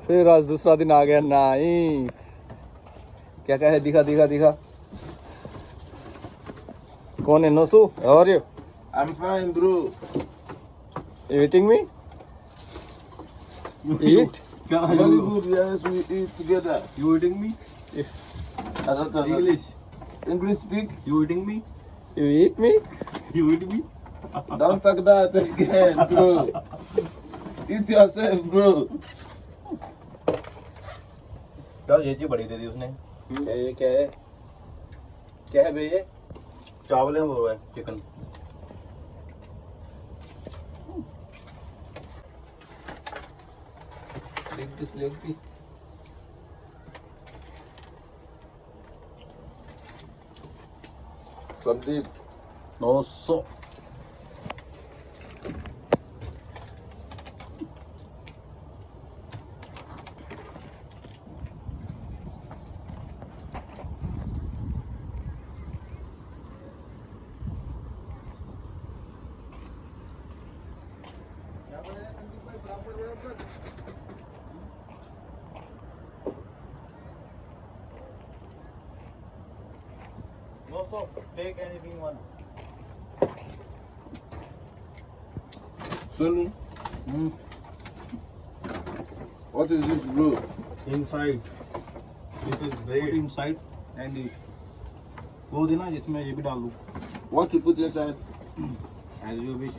फिर आज दूसरा दिन आ गया नाइफ। क्या क्या है, दिखा दिखा दिखा। कौन है नोसू? How are you? I'm fine, bro. You eating me? Eat? Very good, yes, we eat together. You eating me? English. English speak? You eating me? You eat me? You eat me? Don't talk that again, bro. Eat yourself, bro. यार ये चीज बड़ी दे दी उसने। क्या ये क्या है? क्या है भैया? चावल है वो है चिकन। Leg piece. सब्जी 900। Take anything one. Sunny. What is this, bro? Inside. This is bread. Put inside and eat. वो देना जिसमें ये भी डाल दूँ. What to put inside? As you wish.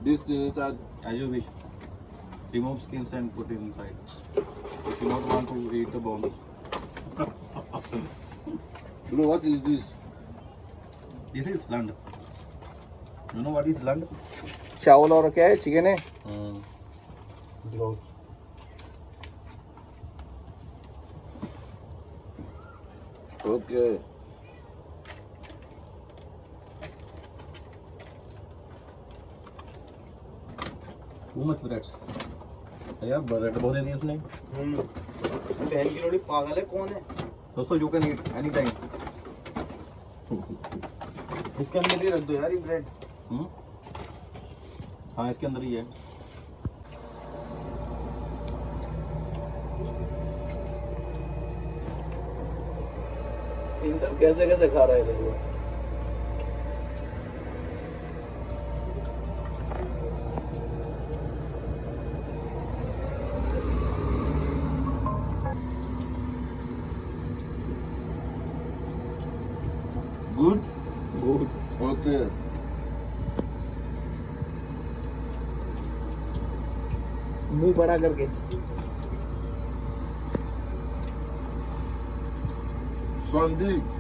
This thing inside? As you wish. Remove skins and put it inside. If you not want to eat the bones. Bro, what is this? This is lund. You know what is lund? चावल और क्या है? Chicken है? Okay. Too much breads. यार bread बहुत दे दी उसने. बहन की लोड़ी पागल है कौन है? दोस्तों you can eat anytime. इसके अंदर ही रख दो यार ये ब्रेड. हाँ इसके अंदर ही है. इन सब कैसे कैसे खा रहे थे वो? Good? Good. Okay. मुंह बड़ा करके। Sandeep.